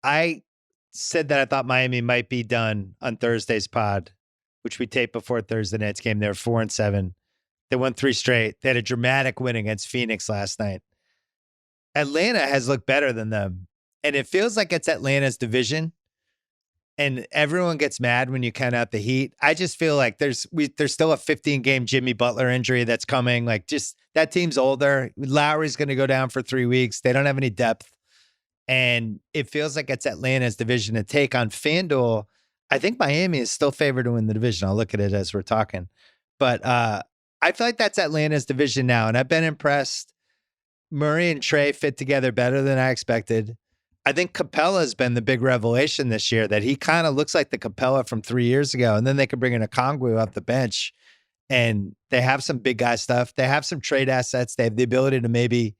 I said that I thought Miami might be done on Thursday's pod, which we taped before Thursday night's game. They were 4-7. They won 3 straight. They had a dramatic win against Phoenix last night. Atlanta has looked better than them, and it feels like it's Atlanta's division. And everyone gets mad when you count out the Heat. I just feel like there's still a 15-game Jimmy Butler injury that's coming. Like, just that team's older. Lowry's going to go down for 3 weeks. They don't have any depth. And it feels like it's Atlanta's division to take. On FanDuel, I think Miami is still favored to win the division. I'll look at it as we're talking. But I feel like that's Atlanta's division now. And I've been impressed. Murray and Trae fit together better than I expected. I think Capella's been the big revelation this year, that he kind of looks like the Capella from 3 years ago. And then they could bring in a Okongwu off the bench, and they have some big guy stuff. They have some trade assets. They have the ability to maybe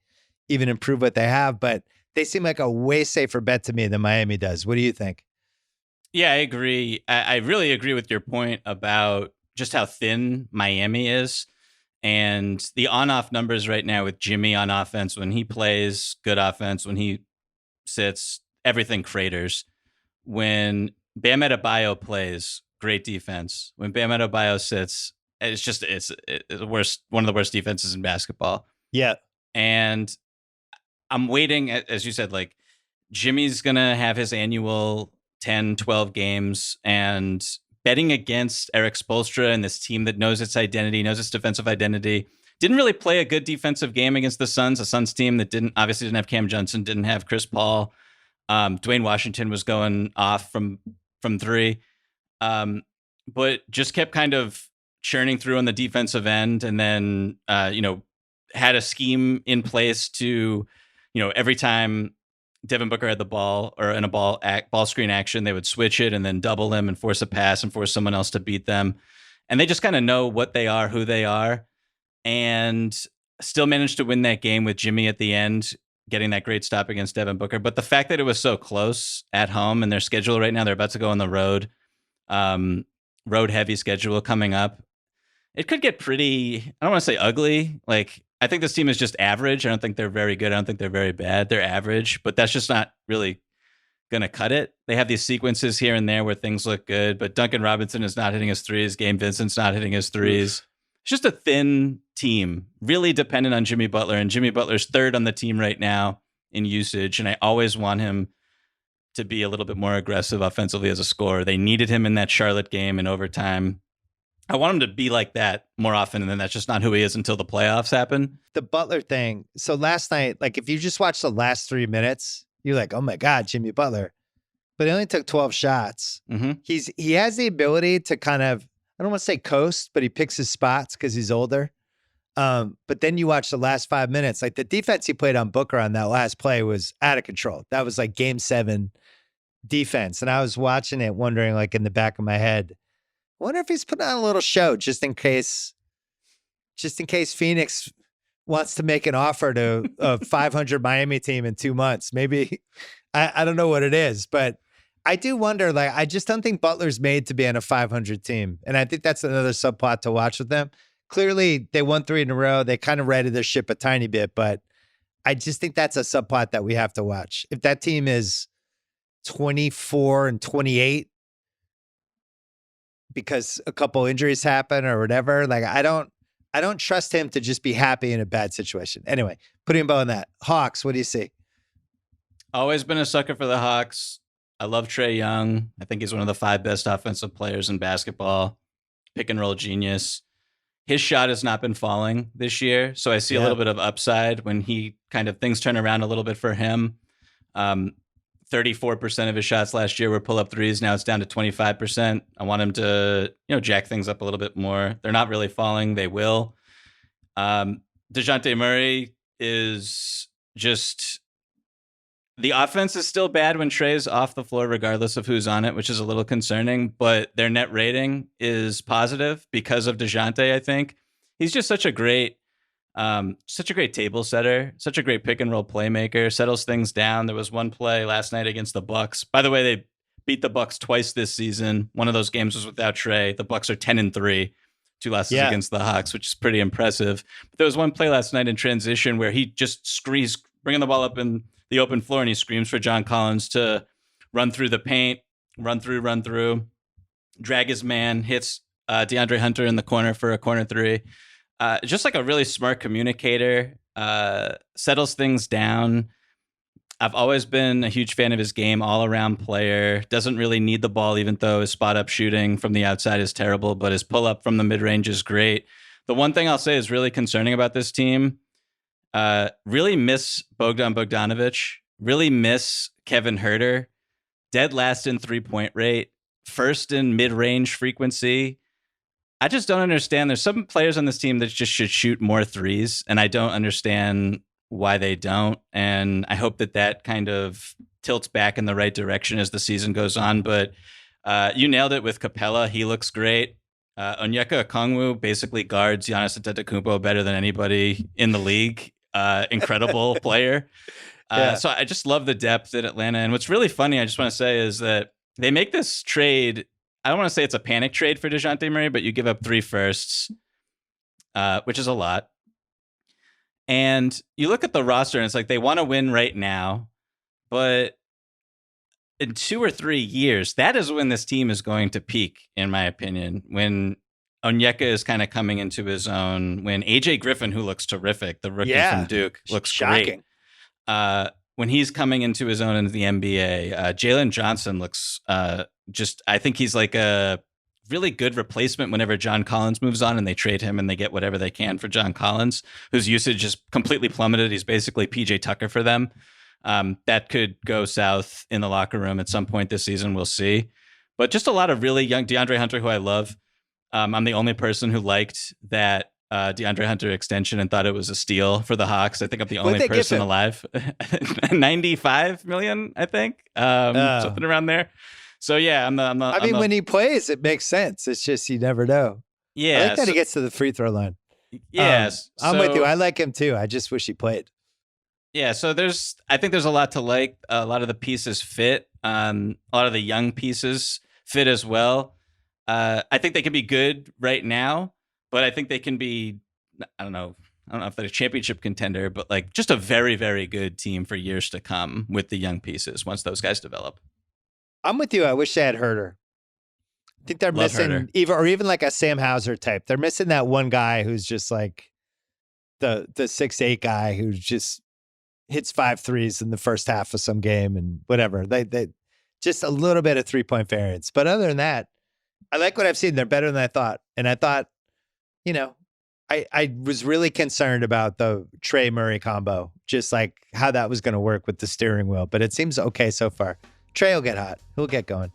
even improve what they have, but they seem like a way safer bet to me than Miami does. What do you think? Yeah, I agree. I really agree with your point about just how thin Miami is. And the on-off numbers right now with Jimmy on offense, when he plays, good offense. When he sits, everything craters. When Bam Adebayo plays, great defense. When Bam Adebayo sits, it's the worst, one of the worst defenses in basketball. Yeah. And I'm waiting, as you said, like, Jimmy's going to have his annual 10, 12 games, and betting against Eric Spoelstra and this team that knows its identity, knows its defensive identity. Didn't really play a good defensive game against the Suns, a Suns team that obviously didn't have Cam Johnson, didn't have Chris Paul. Dwayne Washington was going off from 3, but just kept kind of churning through on the defensive end, and then had a scheme in place to, every time Devin Booker had the ball or in a ball screen action, they would switch it and then double him and force a pass and force someone else to beat them. And they just kind of know what they are, who they are, and still managed to win that game with Jimmy at the end, getting that great stop against Devin Booker. But the fact that it was so close at home, and their schedule right now, they're about to go on the road, road heavy schedule coming up. It could get pretty, I don't want to say ugly. Like, I think this team is just average. I don't think they're very good. I don't think they're very bad. They're average, but that's just not really going to cut it. They have these sequences here and there where things look good, but Duncan Robinson is not hitting his threes. Gabe Vincent's not hitting his threes. It's just a thin team, really dependent on Jimmy Butler, and Jimmy Butler's third on the team right now in usage, and I always want him to be a little bit more aggressive offensively as a scorer. They needed him in that Charlotte game in overtime. I want him to be like that more often, and then that's just not who he is until the playoffs happen. The Butler thing. So last night, like, if you just watch the last 3 minutes, you're like, oh my God, Jimmy Butler. But he only took 12 shots. Mm-hmm. He has the ability to kind of, I don't want to say coast, but he picks his spots because he's older. But then you watch the last 5 minutes, like the defense he played on Booker on that last play was out of control. That was like game 7 defense. And I was watching it wondering, like, in the back of my head, I wonder if he's putting on a little show just in case Phoenix wants to make an offer to a 500 Miami team in 2 months. Maybe, I don't know what it is, but I do wonder, like, I just don't think Butler's made to be on a 500 team. And I think that's another subplot to watch with them. Clearly, they won 3 in a row. They kind of righted their ship a tiny bit, but I just think that's a subplot that we have to watch. If that team is 24-28, because a couple injuries happen or whatever, like, I don't trust him to just be happy in a bad situation. Anyway, putting a bow on that. Hawks, what do you see? Always been a sucker for the Hawks. I love Trae Young. I think he's one of the 5 best offensive players in basketball. Pick and roll genius. His shot has not been falling this year, so I see a little bit of upside when he kind of things turn around a little bit for him. 34% of his shots last year were pull-up threes. Now it's down to 25%. I want him to, jack things up a little bit more. They're not really falling. They will. Dejounte Murray is just... The offense is still bad when Trae's off the floor, regardless of who's on it, which is a little concerning, but their net rating is positive because of DeJounte, I think. He's just such a great table setter, such a great pick and roll playmaker, settles things down. There was one play last night against the Bucks. By the way, they beat the Bucks twice this season. One of those games was without Trae. The Bucks are 10-3, 2 losses against the Hawks, which is pretty impressive. But there was one play last night in transition where he just bringing the ball up in the open floor, and he screams for John Collins to run through the paint, run through, drag his man, hits DeAndre Hunter in the corner for a corner three. Just like a really smart communicator, settles things down. I've always been a huge fan of his game, all-around player. Doesn't really need the ball, even though his spot-up shooting from the outside is terrible, but his pull-up from the mid-range is great. The one thing I'll say is really concerning about this team, really miss Bogdan Bogdanovic, really miss Kevin Huerter, dead last in three-point rate, first in mid-range frequency. I just don't understand. There's some players on this team that just should shoot more threes, and I don't understand why they don't. And I hope that kind of tilts back in the right direction as the season goes on. But you nailed it with Capella. He looks great. Onyeka Okongwu basically guards Giannis Antetokounmpo better than anybody in the league. Incredible player. So I just love the depth at Atlanta. And what's really funny, I just want to say, is that they make this trade. I don't want to say it's a panic trade for Dejounte Murray, but you give up 3 firsts, which is a lot. And you look at the roster and it's like they want to win right now, but in 2 or 3 years, that is when this team is going to peak, in my opinion, when Onyeka is kind of coming into his own, when AJ Griffin, who looks terrific, the rookie from Duke, looks shocking. Great. When he's coming into his own in the NBA, Jalen Johnson looks I think he's like a really good replacement whenever John Collins moves on and they trade him and they get whatever they can for John Collins, whose usage is completely plummeted. He's basically PJ Tucker for them. That could go south in the locker room at some point this season. We'll see. But just a lot of really young DeAndre Hunter, who I love. I'm the only person who liked that DeAndre Hunter extension and thought it was a steal for the Hawks. I think I'm the only person alive. 95 million, I think. Something around there. So yeah, when he plays, it makes sense. It's just you never know. Yeah, I like that he gets to the free throw line. Yes, I'm with you. I like him too. I just wish he played. Yeah, so I think there's a lot to like. A lot of the pieces fit. A lot of the young pieces fit as well. I think they can be good right now, but I think they can be. I don't know if they're a championship contender, but like just a very, very good team for years to come with the young pieces once those guys develop. I'm with you. I wish they had Huerter. I think they're missing even like a Sam Hauser type. They're missing that one guy who's just like the 6'8" guy who just hits 5 threes in the first half of some game and whatever. They just a little bit of 3-point variance. But other than that, I like what I've seen. They're better than I thought. And I thought, I was really concerned about the Trae Murray combo, just like how that was going to work with the steering wheel. But it seems okay so far. Trae will get hot. He'll get going.